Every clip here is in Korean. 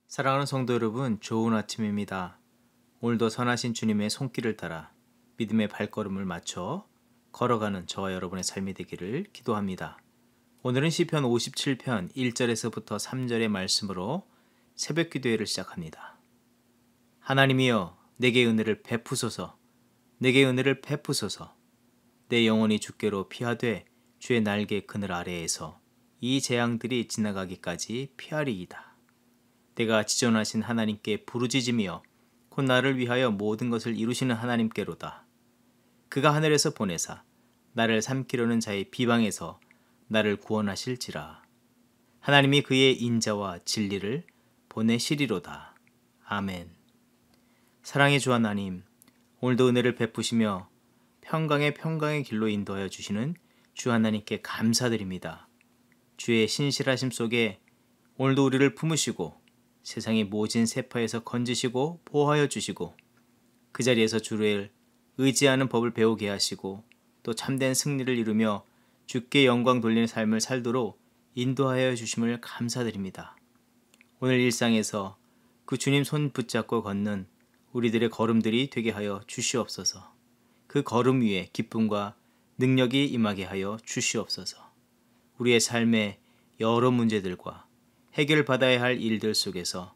사랑하는 성도 여러분, 좋은 아침입니다. 오늘도 선하신 주님의 손길을 따라 믿음의 발걸음을 맞춰 걸어가는 저와 여러분의 삶이 되기를 기도합니다. 오늘은 시편 57편 1절에서부터 3절의 말씀으로 새벽 기도회를 시작합니다. 하나님이여, 내게 은혜를 베푸소서. 내게 은혜를 베푸소서. 내 영혼이 주께로 피하되 주의 날개 그늘 아래에서 이 재앙들이 지나가기까지 피하리이다. 내가 지존하신 하나님께 부르짖으며 곧 나를 위하여 모든 것을 이루시는 하나님께로다. 그가 하늘에서 보내사 나를 삼키려는 자의 비방에서 나를 구원하실지라. 하나님이 그의 인자와 진리를 보내시리로다. 아멘. 사랑의 주 하나님, 오늘도 은혜를 베푸시며 평강의 길로 인도하여 주시는 주 하나님께 감사드립니다. 주의 신실하심 속에 오늘도 우리를 품으시고 세상의 모진 세파에서 건지시고 보호하여 주시고 그 자리에서 주를 의지하는 법을 배우게 하시고 또 참된 승리를 이루며 주께 영광 돌리는 삶을 살도록 인도하여 주심을 감사드립니다. 오늘 일상에서 그 주님 손 붙잡고 걷는 우리들의 걸음들이 되게 하여 주시옵소서. 그 걸음 위에 기쁨과 능력이 임하게 하여 주시옵소서. 우리의 삶의 여러 문제들과 해결받아야 할 일들 속에서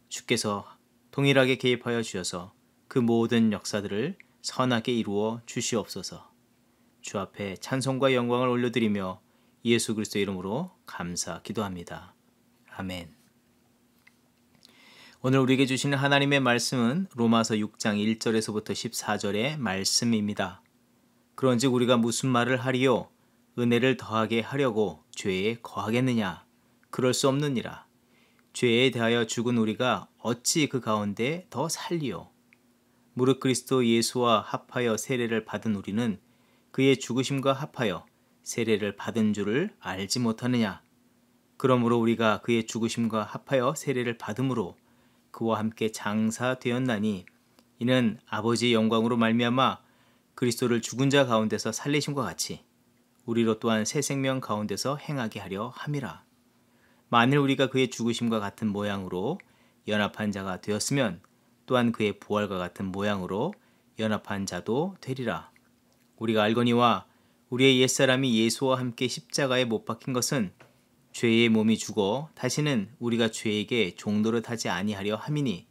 주께서 동일하게 개입하여 주셔서 그 모든 역사들을 선하게 이루어 주시옵소서. 주 앞에 찬송과 영광을 올려드리며 예수 그리스도 이름으로 감사 기도합니다. 아멘. 오늘 우리에게 주시는 하나님의 말씀은 로마서 6장 1절에서부터 14절의 말씀입니다. 그런즉 우리가 무슨 말을 하리요? 은혜를 더하게 하려고 죄에 거하겠느냐? 그럴 수 없느니라. 죄에 대하여 죽은 우리가 어찌 그 가운데 더 살리요? 무릇 그리스도 예수와 합하여 세례를 받은 우리는 그의 죽으심과 합하여 세례를 받은 줄을 알지 못하느냐? 그러므로 우리가 그의 죽으심과 합하여 세례를 받음으로 그와 함께 장사되었나니 이는 아버지의 영광으로 말미암아 그리스도를 죽은 자 가운데서 살리심과 같이 우리로 또한 새 생명 가운데서 행하게 하려 함이라. 만일 우리가 그의 죽으심과 같은 모양으로 연합한 자가 되었으면 또한 그의 부활과 같은 모양으로 연합한 자도 되리라. 우리가 알거니와 우리의 옛사람이 예수와 함께 십자가에 못 박힌 것은 죄의 몸이 죽어 다시는 우리가 죄에게 종노릇 하지 아니하려 함이니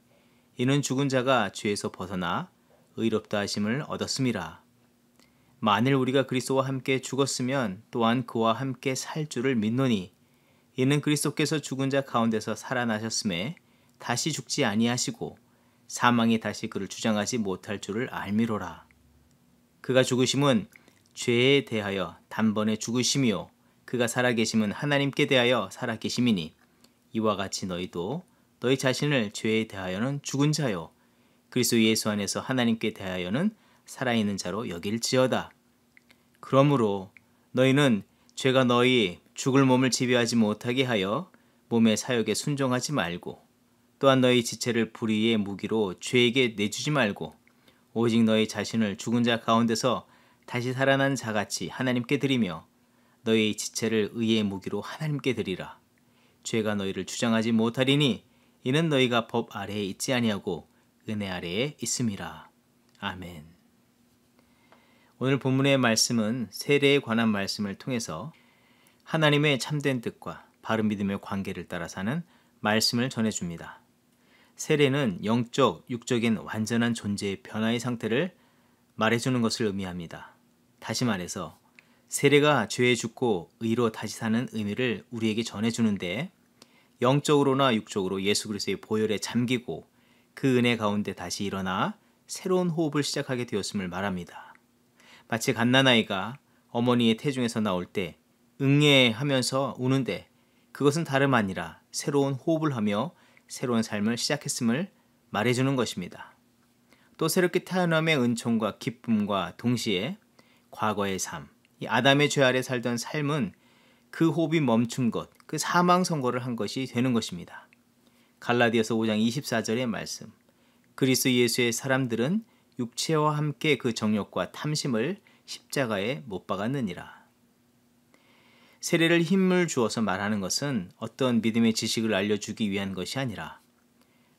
이는 죽은 자가 죄에서 벗어나 의롭다 하심을 얻었음이라. 만일 우리가 그리스도와 함께 죽었으면 또한 그와 함께 살 줄을 믿노니 이는 그리스도께서 죽은 자 가운데서 살아나셨음에 다시 죽지 아니하시고 사망이 다시 그를 주장하지 못할 줄을 알미로라. 그가 죽으심은 죄에 대하여 단번에 죽으심이요 그가 살아계심은 하나님께 대하여 살아계심이니 이와 같이 너희도 너희 자신을 죄에 대하여는 죽은 자요 그리스도 예수 안에서 하나님께 대하여는 살아있는 자로 여길지어다. 그러므로 너희는 죄가 너희 죽을 몸을 지배하지 못하게 하여 몸의 사욕에 순종하지 말고 또한 너희 지체를 불의의 무기로 죄에게 내주지 말고 오직 너희 자신을 죽은 자 가운데서 다시 살아난 자같이 하나님께 드리며 너희 지체를 의의 무기로 하나님께 드리라. 죄가 너희를 주장하지 못하리니 이는 너희가 법 아래에 있지 아니하고 은혜 아래에 있음이라. 아멘. 오늘 본문의 말씀은 세례에 관한 말씀을 통해서 하나님의 참된 뜻과 바른 믿음의 관계를 따라 사는 말씀을 전해줍니다. 세례는 영적, 육적인 완전한 존재의 변화의 상태를 말해주는 것을 의미합니다. 다시 말해서 세례가 죄에 죽고 의로 다시 사는 의미를 우리에게 전해주는데 영적으로나 육적으로 예수 그리스도의 보혈에 잠기고 그 은혜 가운데 다시 일어나 새로운 호흡을 시작하게 되었음을 말합니다. 마치 갓난아이가 어머니의 태중에서 나올 때 응애하면서 우는데 그것은 다름 아니라 새로운 호흡을 하며 새로운 삶을 시작했음을 말해주는 것입니다. 또 새롭게 태어남의 은총과 기쁨과 동시에 과거의 삶, 이 아담의 죄 아래 살던 삶은 그 호흡이 멈춘 것, 그 사망 선고를 한 것이 되는 것입니다. 갈라디아서 5장 24절의 말씀, 그리스도 예수의 사람들은 육체와 함께 그 정욕과 탐심을 십자가에 못 박았느니라. 세례를 힘을 주어서 말하는 것은 어떤 믿음의 지식을 알려주기 위한 것이 아니라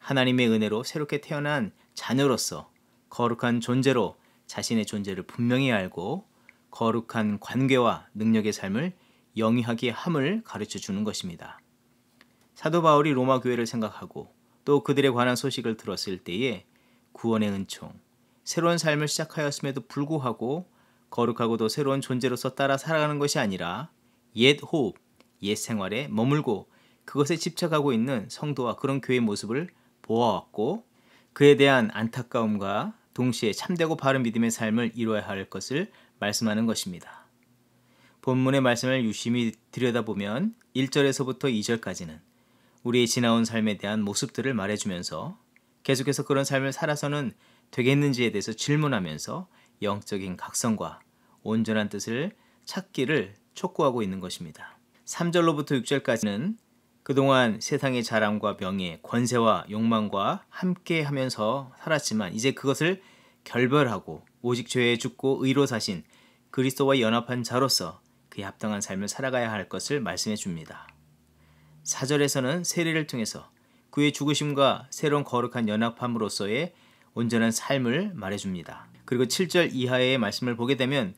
하나님의 은혜로 새롭게 태어난 자녀로서 거룩한 존재로 자신의 존재를 분명히 알고 거룩한 관계와 능력의 삶을 영위하게 함을 가르쳐 주는 것입니다. 사도 바울이 로마 교회를 생각하고 또 그들에 관한 소식을 들었을 때에 구원의 은총, 새로운 삶을 시작하였음에도 불구하고 거룩하고도 새로운 존재로서 따라 살아가는 것이 아니라 옛 호흡, 옛 생활에 머물고 그것에 집착하고 있는 성도와 그런 교회의 모습을 보아왔고 그에 대한 안타까움과 동시에 참되고 바른 믿음의 삶을 이루어야 할 것을 말씀하는 것입니다. 본문의 말씀을 유심히 들여다보면 1절에서부터 2절까지는 우리의 지나온 삶에 대한 모습들을 말해주면서 계속해서 그런 삶을 살아서는 되겠는지에 대해서 질문하면서 영적인 각성과 온전한 뜻을 찾기를 촉구하고 있는 것입니다. 3절로부터 6절까지는 그동안 세상의 자랑과 명예, 권세와 욕망과 함께 하면서 살았지만 이제 그것을 결별하고 오직 죄에 죽고 의로 사신 그리스도와 연합한 자로서 그에 합당한 삶을 살아가야 할 것을 말씀해 줍니다. 4절에서는 세례를 통해서 그의 죽으심과 새로운 거룩한 연합함으로써의 온전한 삶을 말해줍니다. 그리고 7절 이하의 말씀을 보게 되면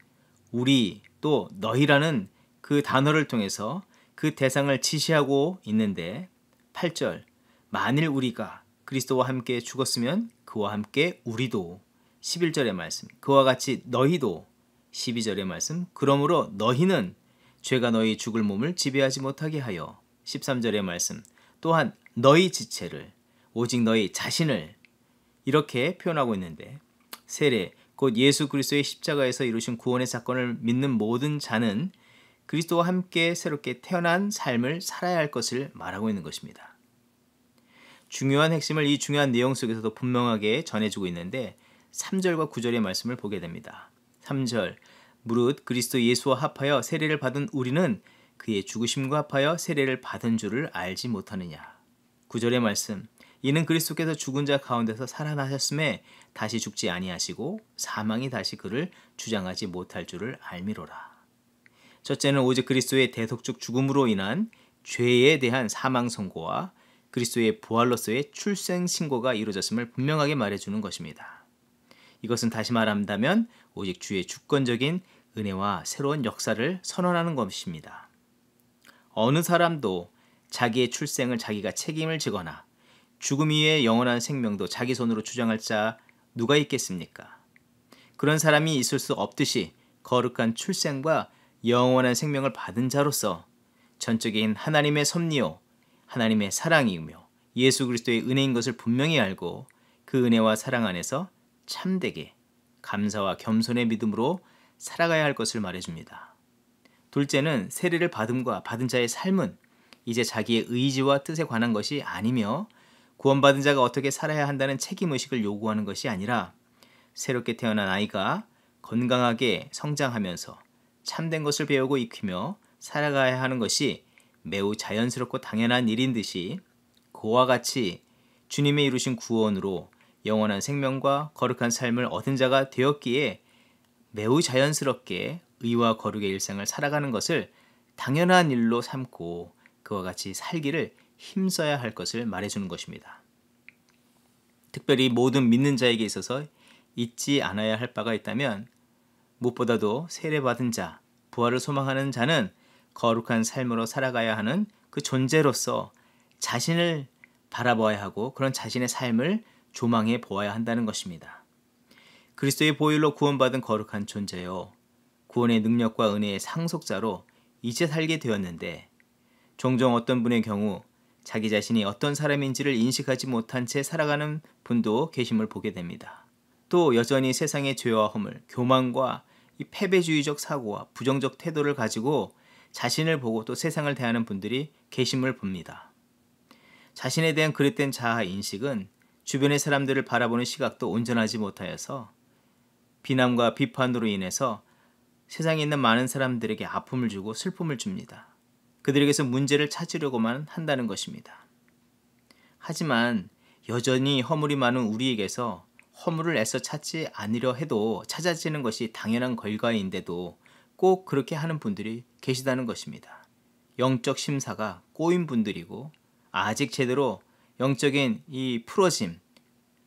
우리 또 너희라는 그 단어를 통해서 그 대상을 지시하고 있는데 8절 만일 우리가 그리스도와 함께 죽었으면 그와 함께 우리도 11절의 말씀 그와 같이 너희도 12절의 말씀 그러므로 너희는 죄가 너희 죽을 몸을 지배하지 못하게 하여 13절의 말씀 또한 너희 지체를 오직 너희 자신을 이렇게 표현하고 있는데 세례 곧 예수 그리스도의 십자가에서 이루신 구원의 사건을 믿는 모든 자는 그리스도와 함께 새롭게 태어난 삶을 살아야 할 것을 말하고 있는 것입니다. 중요한 핵심을 이 중요한 내용 속에서도 분명하게 전해주고 있는데 3절과 9절의 말씀을 보게 됩니다. 3절 무릇 그리스도 예수와 합하여 세례를 받은 우리는 그의 죽으심과 합하여 세례를 받은 줄을 알지 못하느냐. 9절의 말씀 이는 그리스도께서 죽은 자 가운데서 살아나셨음에 다시 죽지 아니하시고 사망이 다시 그를 주장하지 못할 줄을 알미로라. 첫째는 오직 그리스도의 대속적 죽음으로 인한 죄에 대한 사망 선고와 그리스도의 부활로서의 출생 신고가 이루어졌음을 분명하게 말해주는 것입니다. 이것은 다시 말한다면 오직 주의 주권적인 은혜와 새로운 역사를 선언하는 것입니다. 어느 사람도 자기의 출생을 자기가 책임을 지거나 죽음 이후의 영원한 생명도 자기 손으로 주장할 자 누가 있겠습니까? 그런 사람이 있을 수 없듯이 거룩한 출생과 영원한 생명을 받은 자로서 전적인 하나님의 섭리요 하나님의 사랑이며 예수 그리스도의 은혜인 것을 분명히 알고 그 은혜와 사랑 안에서 참되게 감사와 겸손의 믿음으로 살아가야 할 것을 말해줍니다. 둘째는 세례를 받음과 받은 자의 삶은 이제 자기의 의지와 뜻에 관한 것이 아니며 구원받은 자가 어떻게 살아야 한다는 책임의식을 요구하는 것이 아니라 새롭게 태어난 아이가 건강하게 성장하면서 참된 것을 배우고 익히며 살아가야 하는 것이 매우 자연스럽고 당연한 일인 듯이 그와 같이 주님의 이루신 구원으로 영원한 생명과 거룩한 삶을 얻은 자가 되었기에 매우 자연스럽게 의와 거룩의 일상을 살아가는 것을 당연한 일로 삼고 그와 같이 살기를 힘써야 할 것을 말해주는 것입니다. 특별히 모든 믿는 자에게 있어서 잊지 않아야 할 바가 있다면 무엇보다도 세례받은 자, 부활을 소망하는 자는 거룩한 삶으로 살아가야 하는 그 존재로서 자신을 바라보아야 하고 그런 자신의 삶을 조망해 보아야 한다는 것입니다. 그리스도의 보혈로 구원받은 거룩한 존재요. 구원의 능력과 은혜의 상속자로 이제 살게 되었는데 종종 어떤 분의 경우 자기 자신이 어떤 사람인지를 인식하지 못한 채 살아가는 분도 계심을 보게 됩니다. 또 여전히 세상의 죄와 허물, 교만과 이 패배주의적 사고와 부정적 태도를 가지고 자신을 보고 또 세상을 대하는 분들이 계심을 봅니다. 자신에 대한 그릇된 자아 인식은 주변의 사람들을 바라보는 시각도 온전하지 못하여서 비난과 비판으로 인해서 세상에 있는 많은 사람들에게 아픔을 주고 슬픔을 줍니다. 그들에게서 문제를 찾으려고만 한다는 것입니다. 하지만 여전히 허물이 많은 우리에게서 허물을 애써 찾지 않으려 해도 찾아지는 것이 당연한 결과인데도 꼭 그렇게 하는 분들이 계시다는 것입니다. 영적 심사가 꼬인 분들이고 아직 제대로 영적인 이 풀어짐,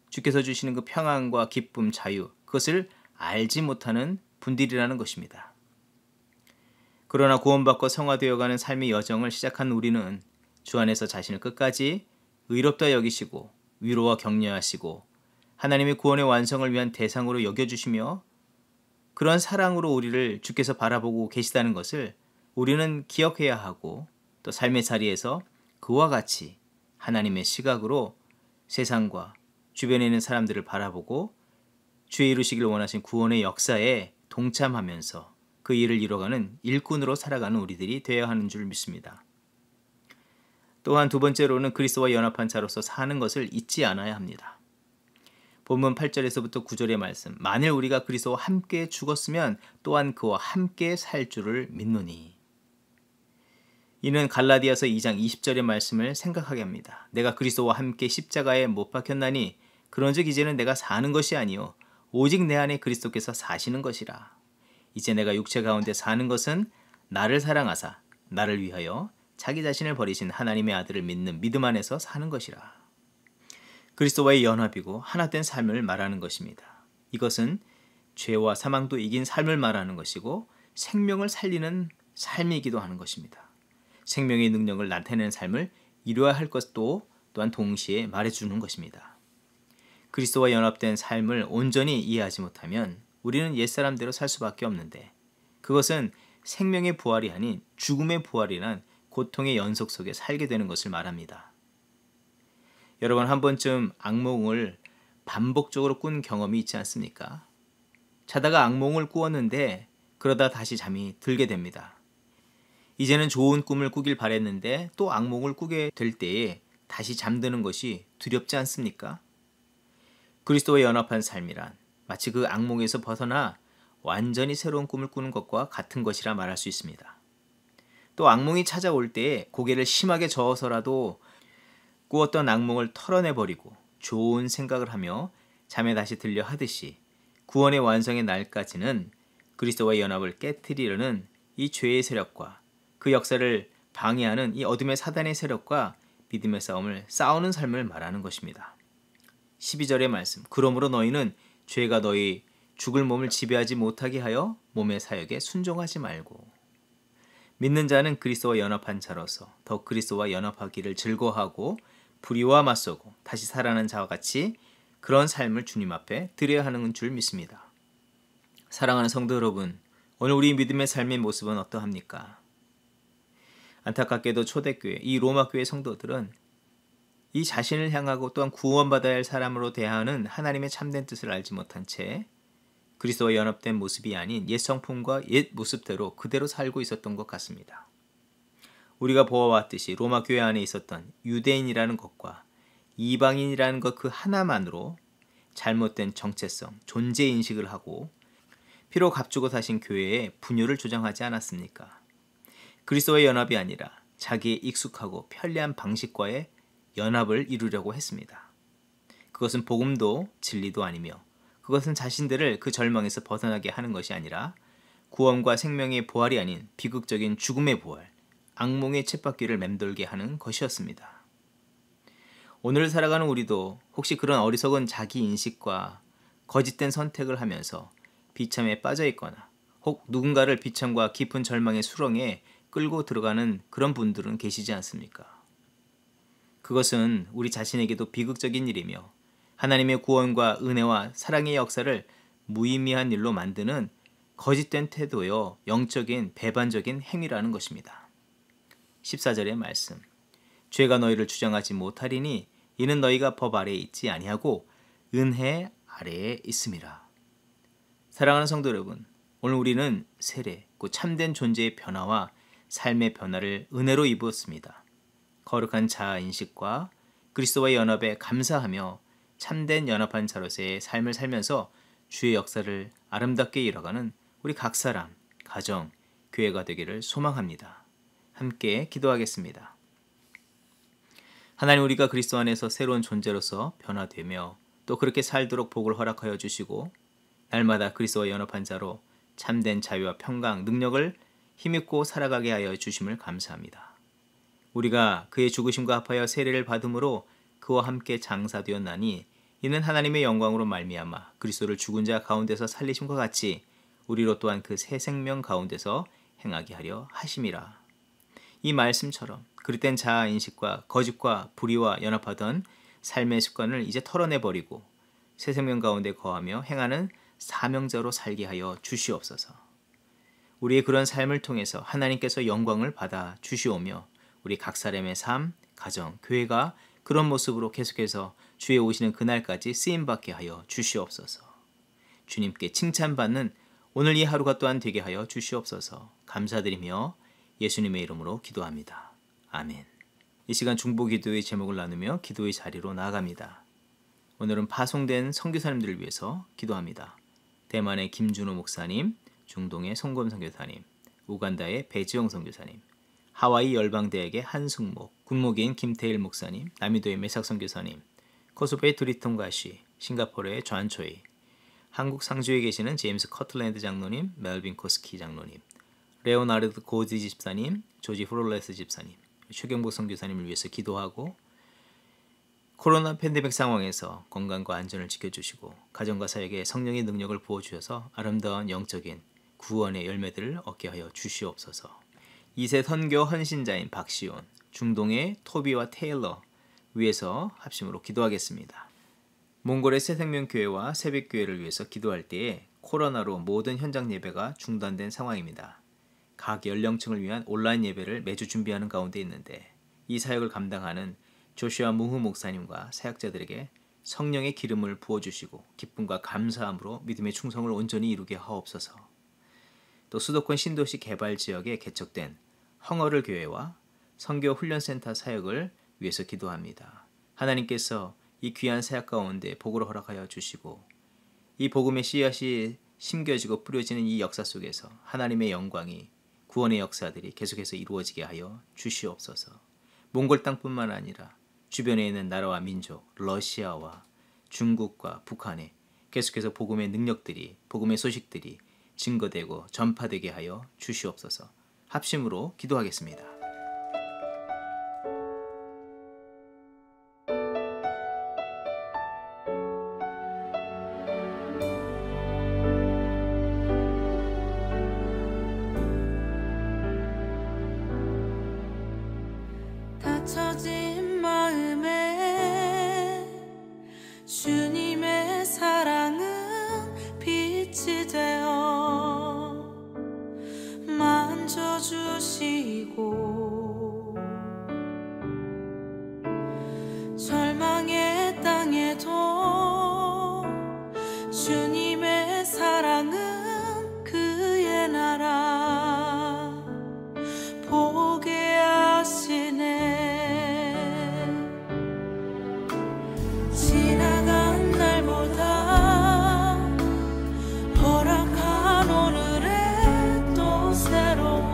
주께서 주시는 그 평안과 기쁨, 자유, 그것을 알지 못하는 분들이라는 것입니다. 그러나 구원받고 성화되어가는 삶의 여정을 시작한 우리는 주 안에서 자신을 끝까지 의롭다 여기시고 위로와 격려하시고 하나님의 구원의 완성을 위한 대상으로 여겨주시며 그런 사랑으로 우리를 주께서 바라보고 계시다는 것을 우리는 기억해야 하고 또 삶의 자리에서 그와 같이 하나님의 시각으로 세상과 주변에 있는 사람들을 바라보고 주의 이루시길 원하신 구원의 역사에 동참하면서 그 일을 이뤄가는 일꾼으로 살아가는 우리들이 되어야 하는 줄 믿습니다. 또한 두 번째로는 그리스도와 연합한 자로서 사는 것을 잊지 않아야 합니다. 본문 8절에서부터 9절의 말씀, 만일 우리가 그리스도와 함께 죽었으면 또한 그와 함께 살 줄을 믿노니. 이는 갈라디아서 2장 20절의 말씀을 생각하게 합니다. 내가 그리스도와 함께 십자가에 못 박혔나니 그런즉 이제는 내가 사는 것이 아니요 오직 내 안에 그리스도께서 사시는 것이라. 이제 내가 육체 가운데 사는 것은 나를 사랑하사 나를 위하여 자기 자신을 버리신 하나님의 아들을 믿는 믿음 안에서 사는 것이라. 그리스도와의 연합이고 하나 된 삶을 말하는 것입니다. 이것은 죄와 사망도 이긴 삶을 말하는 것이고 생명을 살리는 삶이기도 하는 것입니다. 생명의 능력을 나타내는 삶을 이루어야 할 것도 또한 동시에 말해주는 것입니다. 그리스도와 연합된 삶을 온전히 이해하지 못하면 우리는 옛사람대로 살 수밖에 없는데 그것은 생명의 부활이 아닌 죽음의 부활이란 고통의 연속 속에 살게 되는 것을 말합니다. 여러분 한 번쯤 악몽을 반복적으로 꾼 경험이 있지 않습니까? 자다가 악몽을 꾸었는데 그러다 다시 잠이 들게 됩니다. 이제는 좋은 꿈을 꾸길 바랬는데 또 악몽을 꾸게 될 때에 다시 잠드는 것이 두렵지 않습니까? 그리스도와 연합한 삶이란 마치 그 악몽에서 벗어나 완전히 새로운 꿈을 꾸는 것과 같은 것이라 말할 수 있습니다. 또 악몽이 찾아올 때에 고개를 심하게 저어서라도 꾸었던 악몽을 털어내버리고 좋은 생각을 하며 잠에 다시 들려 하듯이 구원의 완성의 날까지는 그리스도와 연합을 깨트리려는 이 죄의 세력과 그 역사를 방해하는 이 어둠의 사단의 세력과 믿음의 싸움을 싸우는 삶을 말하는 것입니다. 12절의 말씀, 그러므로 너희는 죄가 너희 죽을 몸을 지배하지 못하게 하여 몸의 사역에 순종하지 말고. 믿는 자는 그리스도와 연합한 자로서 더 그리스도와 연합하기를 즐거워하고 불의와 맞서고 다시 살아나는 자와 같이 그런 삶을 주님 앞에 드려야 하는 줄 믿습니다. 사랑하는 성도 여러분, 오늘 우리 믿음의 삶의 모습은 어떠합니까? 안타깝게도 초대교회, 이 로마교회 성도들은 이 자신을 향하고 또한 구원받아야 할 사람으로 대하는 하나님의 참된 뜻을 알지 못한 채 그리스도와 연합된 모습이 아닌 옛 성품과 옛 모습대로 그대로 살고 있었던 것 같습니다. 우리가 보아왔듯이 로마 교회 안에 있었던 유대인이라는 것과 이방인이라는 것 그 하나만으로 잘못된 정체성, 존재인식을 하고 피로 값주고 사신 교회에 분열을 조장하지 않았습니까? 그리스도의 연합이 아니라 자기의 익숙하고 편리한 방식과의 연합을 이루려고 했습니다. 그것은 복음도 진리도 아니며 그것은 자신들을 그 절망에서 벗어나게 하는 것이 아니라 구원과 생명의 부활이 아닌 비극적인 죽음의 부활, 악몽의 쳇바퀴를 맴돌게 하는 것이었습니다. 오늘 살아가는 우리도 혹시 그런 어리석은 자기인식과 거짓된 선택을 하면서 비참에 빠져 있거나 혹 누군가를 비참과 깊은 절망의 수렁에 끌고 들어가는 그런 분들은 계시지 않습니까? 그것은 우리 자신에게도 비극적인 일이며 하나님의 구원과 은혜와 사랑의 역사를 무의미한 일로 만드는 거짓된 태도여 영적인 배반적인 행위라는 것입니다. 14절의 말씀, 죄가 너희를 주장하지 못하리니 이는 너희가 법 아래에 있지 아니하고 은혜 아래에 있음이라. 사랑하는 성도 여러분, 오늘 우리는 세례, 그 참된 존재의 변화와 삶의 변화를 은혜로 입었습니다. 거룩한 자아인식과 그리스도와의 연합에 감사하며 참된 연합한 자로서의 삶을 살면서 주의 역사를 아름답게 이뤄가는 우리 각 사람, 가정, 교회가 되기를 소망합니다. 함께 기도하겠습니다. 하나님, 우리가 그리스도 안에서 새로운 존재로서 변화되며 또 그렇게 살도록 복을 허락하여 주시고 날마다 그리스도와 연합한 자로 참된 자유와 평강, 능력을 힘있고 살아가게 하여 주심을 감사합니다. 우리가 그의 죽으심과 합하여 세례를 받음으로 그와 함께 장사되었나니 이는 하나님의 영광으로 말미암아 그리스도를 죽은 자 가운데서 살리심과 같이 우리로 또한 그 새 생명 가운데서 행하게 하려 하심이라. 이 말씀처럼 그릇된 자아 인식과 거짓과 불의와 연합하던 삶의 습관을 이제 털어내버리고 새 생명 가운데 거하며 행하는 사명자로 살게 하여 주시옵소서. 우리의 그런 삶을 통해서 하나님께서 영광을 받아 주시오며 우리 각 사람의 삶, 가정, 교회가 그런 모습으로 계속해서 주의 오시는 그날까지 쓰임받게 하여 주시옵소서. 주님께 칭찬받는 오늘 이 하루가 또한 되게 하여 주시옵소서. 감사드리며 예수님의 이름으로 기도합니다. 아멘. 이 시간 중보기도의 제목을 나누며 기도의 자리로 나아갑니다. 오늘은 파송된 선교사님들을 위해서 기도합니다. 대만의 김준호 목사님, 중동의 송검 선교사님, 우간다의 배지영 선교사님, 하와이 열방대학의 한승목, 군목인 김태일 목사님, 남이도의 메삭 선교사님, 코소보의 드리통 가시, 싱가포르의 존초이, 한국 상주에 계시는 제임스 커틀랜드 장로님, 멜빈 코스키 장로님, 레오나르드 고지 집사님, 조지 프롤레스 집사님, 최경복 선교사님을 위해서 기도하고 코로나 팬데믹 상황에서 건강과 안전을 지켜주시고 가정과 사역에 성령의 능력을 부어주셔서 아름다운 영적인 구원의 열매들을 얻게 하여 주시옵소서. 2세 선교 헌신자인 박시온, 중동의 토비와 테일러 위해서 합심으로 기도하겠습니다. 몽골의 새생명교회와 새벽교회를 위해서 기도할 때에 코로나로 모든 현장 예배가 중단된 상황입니다. 각 연령층을 위한 온라인 예배를 매주 준비하는 가운데 있는데 이 사역을 감당하는 조슈아 무후 목사님과 사역자들에게 성령의 기름을 부어주시고 기쁨과 감사함으로 믿음의 충성을 온전히 이루게 하옵소서. 또 수도권 신도시 개발 지역에 개척된 헝어를 교회와 선교 훈련센터 사역을 위해서 기도합니다. 하나님께서 이 귀한 사역 가운데 복으로 허락하여 주시고 이 복음의 씨앗이 심겨지고 뿌려지는 이 역사 속에서 하나님의 영광이 구원의 역사들이 계속해서 이루어지게 하여 주시옵소서. 몽골 땅뿐만 아니라 주변에 있는 나라와 민족, 러시아와 중국과 북한에 계속해서 복음의 능력들이, 복음의 소식들이 증거되고 전파되게 하여 주시옵소서. 합심으로 기도하겠습니다. 닫혀진 마음에 주님의 사랑은 빛이 되어 만져주시고 절망의 땅에도 주님의 사랑은 그의 나라 보게 하시네. 지나간 날보다 허락한 오늘의 또 새로운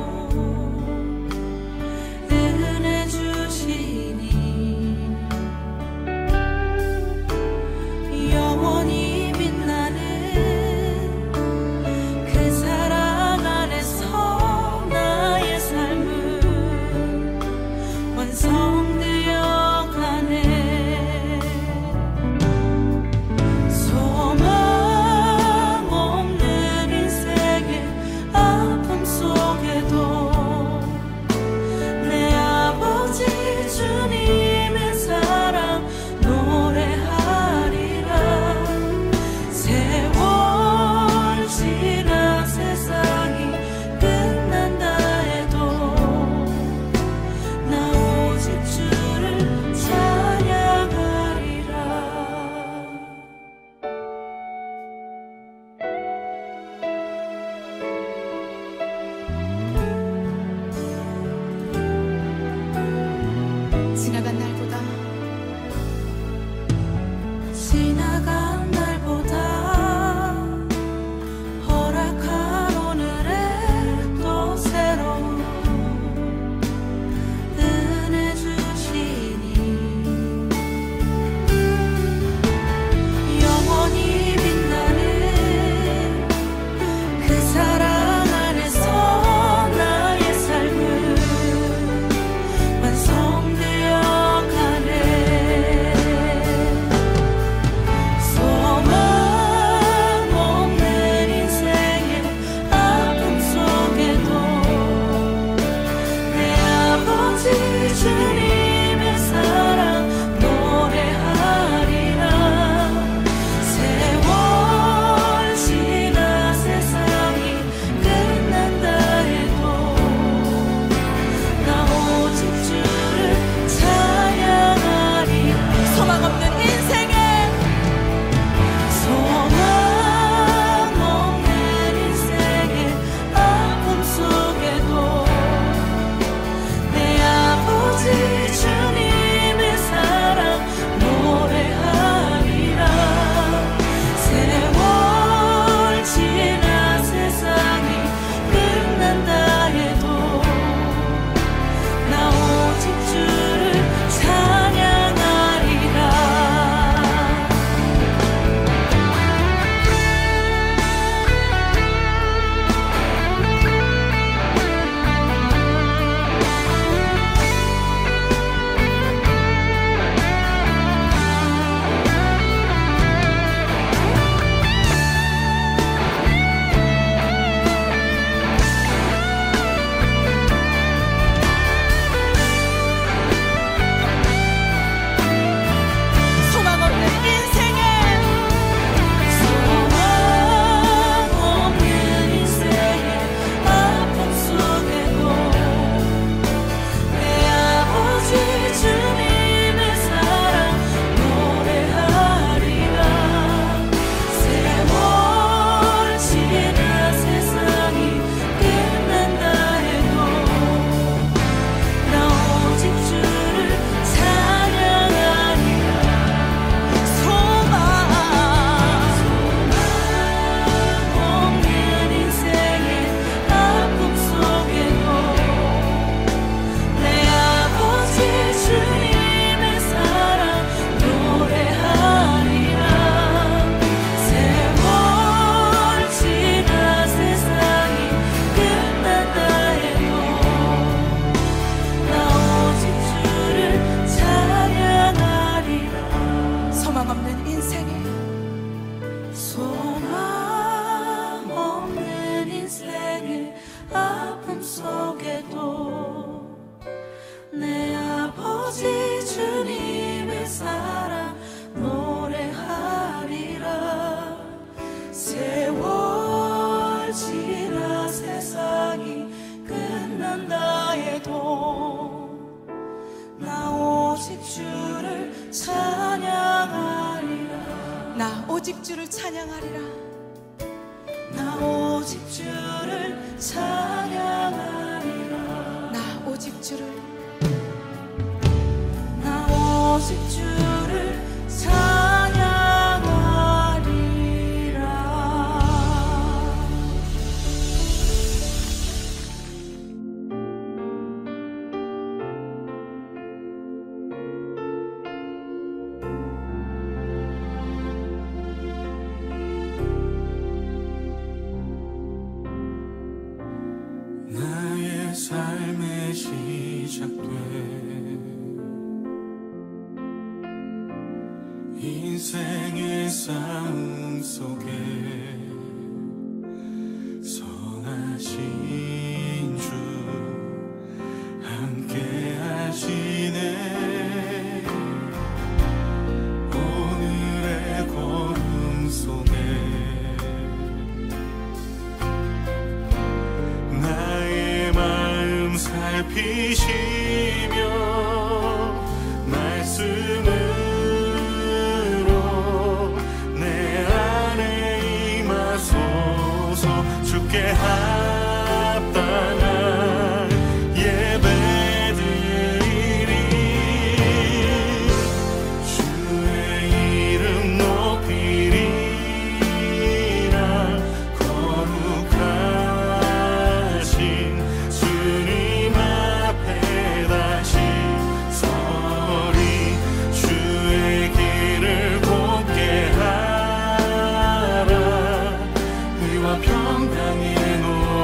나 오직 주를 찬양하리라. 나 오직 주를 찬양하리라. 나 오직 주를 나 오직 주를 찬양하리라. 나의 삶의 시작돼 인생의 싸움 속에 선하신 주 함께 하시네. 오늘의 걸음 속에 나의 마음 살피시며 말씀으로 내 안에 임하소서. 주께 합당한 예배드리리. 주의 이름 높이리라. 거룩하신 주님 앞에 다시 서리. 주의 길을 곱게 하라. 의와 평강의 노래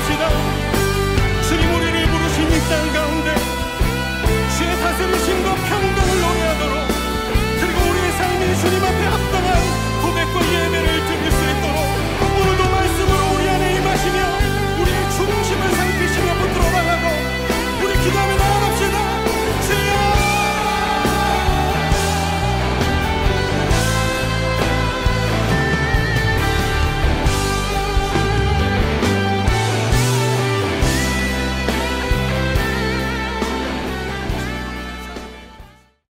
찬양합시다.